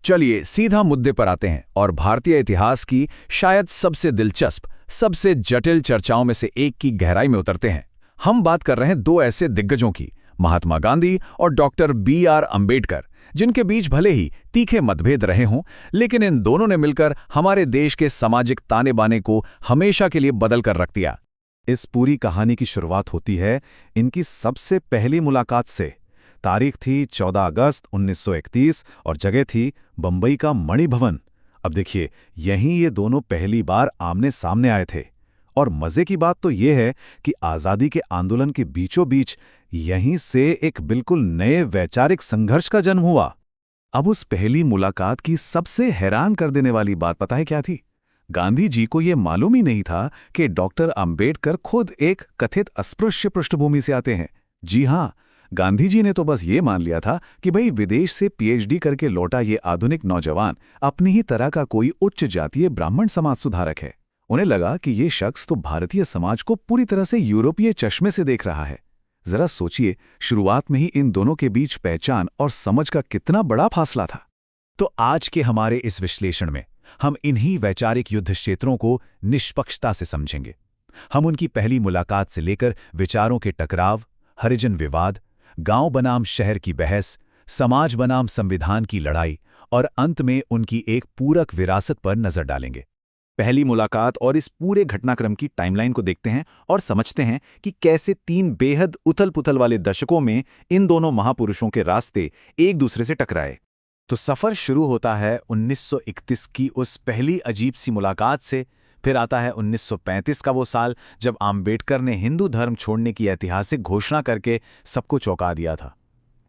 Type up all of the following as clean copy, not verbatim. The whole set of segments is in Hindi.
चलिए सीधा मुद्दे पर आते हैं और भारतीय इतिहास की शायद सबसे दिलचस्प, सबसे जटिल चर्चाओं में से एक की गहराई में उतरते हैं। हम बात कर रहे हैं दो ऐसे दिग्गजों की, महात्मा गांधी और डॉक्टर B.R. अम्बेडकर, जिनके बीच भले ही तीखे मतभेद रहे हों, लेकिन इन दोनों ने मिलकर हमारे देश के सामाजिक ताने बाने को हमेशा के लिए बदल कर रख दिया। इस पूरी कहानी की शुरुआत होती है इनकी सबसे पहली मुलाकात से। तारीख थी 14 अगस्त 1931 और जगह थी बंबई का मणिभवन। अब देखिए, यहीं ये दोनों पहली बार आमने सामने आए थे। और मजे की बात तो ये है कि आज़ादी के आंदोलन के बीचों बीच यहीं से एक बिल्कुल नए वैचारिक संघर्ष का जन्म हुआ। अब उस पहली मुलाकात की सबसे हैरान कर देने वाली बात पता है क्या थी? गांधी जी को यह मालूम ही नहीं था कि डॉक्टर अंबेडकर खुद एक कथित अस्पृश्य पृष्ठभूमि से आते हैं। जी हां, गांधी जी ने तो बस ये मान लिया था कि भाई विदेश से PhD करके लौटा ये आधुनिक नौजवान अपनी ही तरह का कोई उच्च जातीय ब्राह्मण समाज सुधारक है। उन्हें लगा कि ये शख्स तो भारतीय समाज को पूरी तरह से यूरोपीय चश्मे से देख रहा है। जरा सोचिए, शुरुआत में ही इन दोनों के बीच पहचान और समझ का कितना बड़ा फासला था। तो आज के हमारे इस विश्लेषण में हम इन्हीं वैचारिक युद्ध क्षेत्रों को निष्पक्षता से समझेंगे। हम उनकी पहली मुलाकात से लेकर विचारों के टकराव, हरिजन विवाद, गांव बनाम शहर की बहस, समाज बनाम संविधान की लड़ाई और अंत में उनकी एक पूरक विरासत पर नजर डालेंगे। पहली मुलाकात और इस पूरे घटनाक्रम की टाइमलाइन को देखते हैं और समझते हैं कि कैसे तीन बेहद उथल-पुथल वाले दशकों में इन दोनों महापुरुषों के रास्ते एक दूसरे से टकराए। तो सफ़र शुरू होता है 1931 की उस पहली अजीब सी मुलाकात से। फिर आता है 1935 का वो साल जब आम्बेडकर ने हिंदू धर्म छोड़ने की ऐतिहासिक घोषणा करके सबको चौंका दिया था।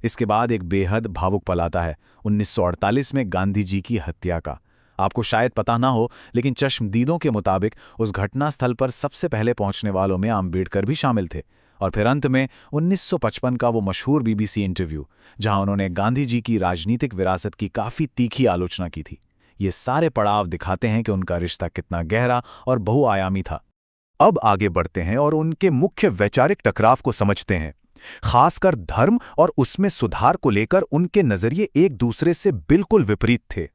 इसके बाद एक बेहद भावुक पल आता है 1948 में गांधी जी की हत्या का। आपको शायद पता ना हो, लेकिन चश्मदीदों के मुताबिक उस घटना स्थल पर सबसे पहले पहुंचने वालों में आम्बेडकर भी शामिल थे। और फिर अंत में 1955 का वो मशहूर BBC इंटरव्यू, जहां उन्होंने गांधी जी की राजनीतिक विरासत की काफ़ी तीखी आलोचना की थी। ये सारे पड़ाव दिखाते हैं कि उनका रिश्ता कितना गहरा और बहुआयामी था। अब आगे बढ़ते हैं और उनके मुख्य वैचारिक टकराव को समझते हैं। खासकर धर्म और उसमें सुधार को लेकर उनके नजरिए एक दूसरे से बिल्कुल विपरीत थे।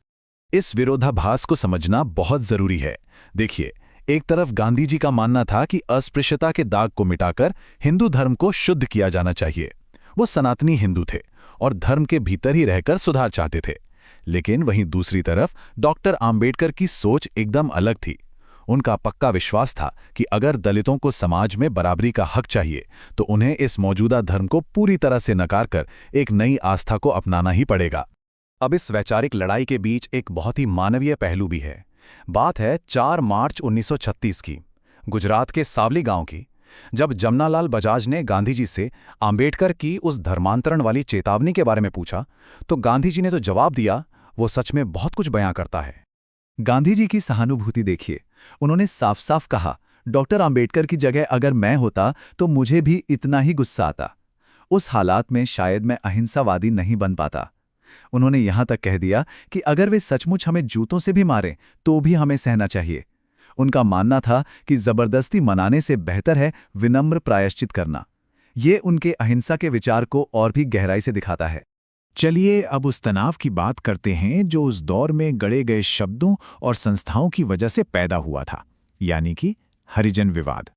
इस विरोधाभास को समझना बहुत जरूरी है। देखिए, एक तरफ गांधी जी का मानना था कि अस्पृश्यता के दाग को मिटाकर हिंदू धर्म को शुद्ध किया जाना चाहिए। वो सनातनी हिंदू थे और धर्म के भीतर ही रहकर सुधार चाहते थे। लेकिन वहीं दूसरी तरफ डॉक्टर आम्बेडकर की सोच एकदम अलग थी। उनका पक्का विश्वास था कि अगर दलितों को समाज में बराबरी का हक चाहिए तो उन्हें इस मौजूदा धर्म को पूरी तरह से नकार कर एक नई आस्था को अपनाना ही पड़ेगा। अब इस वैचारिक लड़ाई के बीच एक बहुत ही मानवीय पहलू भी है। बात है 4 मार्च 1936 की, गुजरात के सावली गांव की, जब जमनालाल बजाज ने गांधी जी से आम्बेडकर की उस धर्मांतरण वाली चेतावनी के बारे में पूछा, तो गांधी जी ने तो जवाब दिया, वो सच में बहुत कुछ बयां करता है। गांधी जी की सहानुभूति देखिए। उन्होंने साफ साफ कहा, डॉक्टर आम्बेडकर की जगह अगर मैं होता तो मुझे भी इतना ही गुस्सा आता। उस हालात में शायद मैं अहिंसावादी नहीं बन पाता। उन्होंने यहां तक कह दिया कि अगर वे सचमुच हमें जूतों से भी मारें तो भी हमें सहना चाहिए। उनका मानना था कि जबरदस्ती मनाने से बेहतर है विनम्र प्रायश्चित करना। ये उनके अहिंसा के विचार को और भी गहराई से दिखाता है। चलिए अब उस तनाव की बात करते हैं जो उस दौर में गढ़े गए शब्दों और संस्थाओं की वजह से पैदा हुआ था, यानी कि हरिजन विवाद।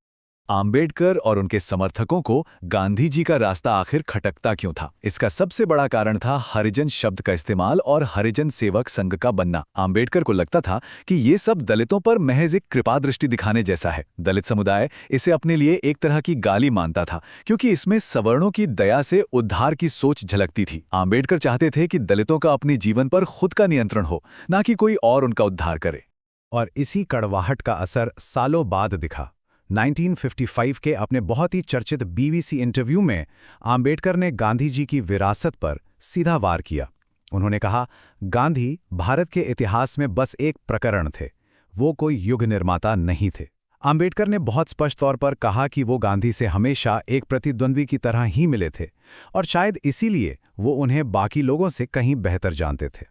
आम्बेडकर और उनके समर्थकों को गांधी जी का रास्ता आखिर खटकता क्यों था? इसका सबसे बड़ा कारण था हरिजन शब्द का इस्तेमाल और हरिजन सेवक संघ का बनना। आम्बेडकर को लगता था कि ये सब दलितों पर महज एक कृपा दृष्टि दिखाने जैसा है। दलित समुदाय इसे अपने लिए एक तरह की गाली मानता था, क्योंकि इसमें सवर्णों की दया से उद्धार की सोच झलकती थी। आम्बेडकर चाहते थे कि दलितों का अपने जीवन पर खुद का नियंत्रण हो, न कि कोई और उनका उद्धार करे। और इसी कड़वाहट का असर सालों बाद दिखा। 1955 के अपने बहुत ही चर्चित BBC इंटरव्यू में आम्बेडकर ने गांधी जी की विरासत पर सीधा वार किया। उन्होंने कहा, गांधी भारत के इतिहास में बस एक प्रकरण थे, वो कोई युग निर्माता नहीं थे। आम्बेडकर ने बहुत स्पष्ट तौर पर कहा कि वो गांधी से हमेशा एक प्रतिद्वंद्वी की तरह ही मिले थे और शायद इसीलिए वो उन्हें बाकी लोगों से कहीं बेहतर जानते थे।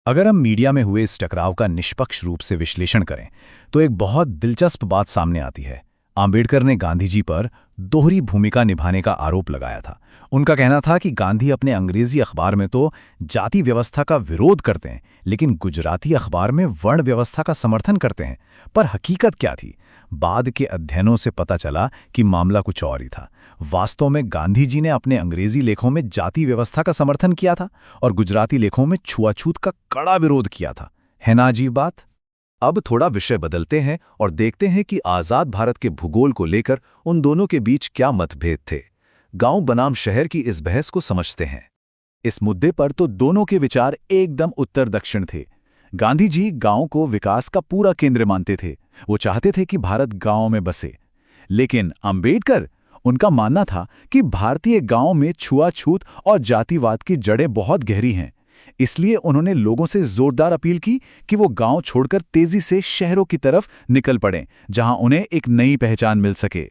अगर हम मीडिया में हुए इस टकराव का निष्पक्ष रूप से विश्लेषण करें तो एक बहुत दिलचस्प बात सामने आती है। आंबेडकर ने गांधी जी पर दोहरी भूमिका निभाने का आरोप लगाया था। उनका कहना था कि गांधी अपने अंग्रेजी अखबार में तो जाति व्यवस्था का विरोध करते हैं, लेकिन गुजराती अखबार में वर्ण व्यवस्था का समर्थन करते हैं। पर हकीकत क्या थी? बाद के अध्ययनों से पता चला कि मामला कुछ और ही था। वास्तव में गांधी जी ने अपने अंग्रेजी लेखों में जाति व्यवस्था का समर्थन किया था और गुजराती लेखों में छुआछूत का कड़ा विरोध किया था। है ना अजीब बात? अब थोड़ा विषय बदलते हैं और देखते हैं कि आज़ाद भारत के भूगोल को लेकर उन दोनों के बीच क्या मतभेद थे। गांव बनाम शहर की इस बहस को समझते हैं। इस मुद्दे पर तो दोनों के विचार एकदम उत्तर दक्षिण थे। गांधी जी गांव को विकास का पूरा केंद्र मानते थे। वो चाहते थे कि भारत गांव में बसे। लेकिन अंबेडकर, उनका मानना था कि भारतीय गांव में छुआछूत और जातिवाद की जड़ें बहुत गहरी हैं। इसलिए उन्होंने लोगों से जोरदार अपील की कि वो गांव छोड़कर तेजी से शहरों की तरफ निकल पड़ें, जहां उन्हें एक नई पहचान मिल सके।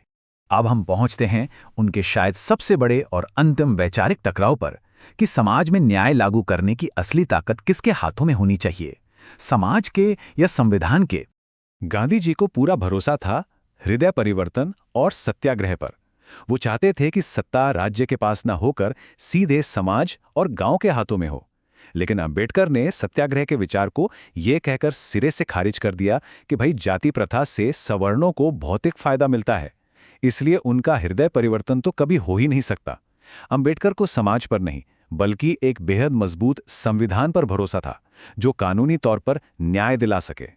अब हम पहुंचते हैं उनके शायद सबसे बड़े और अंतिम वैचारिक टकराव पर कि समाज में न्याय लागू करने की असली ताकत किसके हाथों में होनी चाहिए, समाज के या संविधान के। गांधी जी को पूरा भरोसा था हृदय परिवर्तन और सत्याग्रह पर। वो चाहते थे कि सत्ता राज्य के पास न होकर सीधे समाज और गांव के हाथों में हो। लेकिन अंबेडकर ने सत्याग्रह के विचार को ये कहकर सिरे से खारिज कर दिया कि भाई जाति प्रथा से सवर्णों को भौतिक फायदा मिलता है, इसलिए उनका हृदय परिवर्तन तो कभी हो ही नहीं सकता। अंबेडकर को समाज पर नहीं बल्कि एक बेहद मजबूत संविधान पर भरोसा था जो कानूनी तौर पर न्याय दिला सके।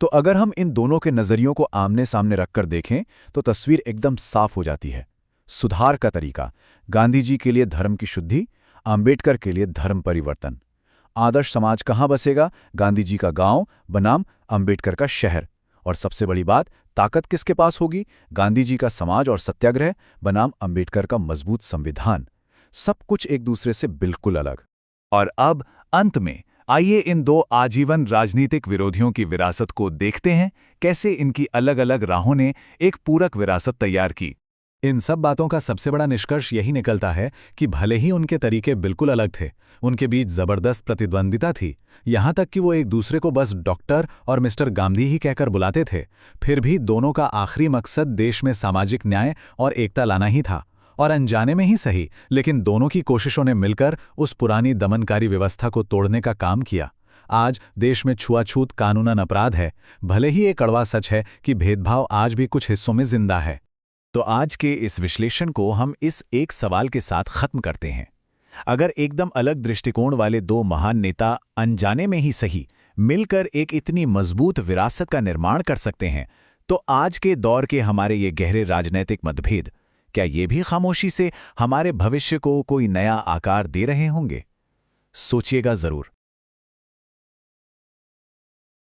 तो अगर हम इन दोनों के नजरियों को आमने सामने रखकर देखें तो तस्वीर एकदम साफ हो जाती है। सुधार का तरीका: गांधी जी के लिए धर्म की शुद्धि, अंबेडकर के लिए धर्म परिवर्तन। आदर्श समाज कहाँ बसेगा? गांधी जी का गांव बनाम अंबेडकर का शहर। और सबसे बड़ी बात, ताकत किसके पास होगी? गांधी जी का समाज और सत्याग्रह बनाम अंबेडकर का मजबूत संविधान। सब कुछ एक दूसरे से बिल्कुल अलग। और अब अंत में आइए इन दो आजीवन राजनीतिक विरोधियों की विरासत को देखते हैं, कैसे इनकी अलग अलग राहों ने एक पूरक विरासत तैयार की। इन सब बातों का सबसे बड़ा निष्कर्ष यही निकलता है कि भले ही उनके तरीके बिल्कुल अलग थे, उनके बीच जबरदस्त प्रतिद्वंदिता थी। यहां तक कि वो एक दूसरे को बस डॉक्टर और मिस्टर गांधी ही कहकर बुलाते थे। फिर भी दोनों का आखिरी मकसद देश में सामाजिक न्याय और एकता लाना ही था। और अनजाने में ही सही, लेकिन दोनों की कोशिशों ने मिलकर उस पुरानी दमनकारी व्यवस्था को तोड़ने का काम किया। आज देश में छुआछूत कानूनन अपराध है। भले ही ये कड़वा सच है कि भेदभाव आज भी कुछ हिस्सों में जिंदा है। तो आज के इस विश्लेषण को हम इस एक सवाल के साथ खत्म करते हैं। अगर एकदम अलग दृष्टिकोण वाले दो महान नेता अनजाने में ही सही मिलकर एक इतनी मजबूत विरासत का निर्माण कर सकते हैं, तो आज के दौर के हमारे ये गहरे राजनैतिक मतभेद क्या ये भी खामोशी से हमारे भविष्य को कोई नया आकार दे रहे होंगे? सोचिएगा जरूर।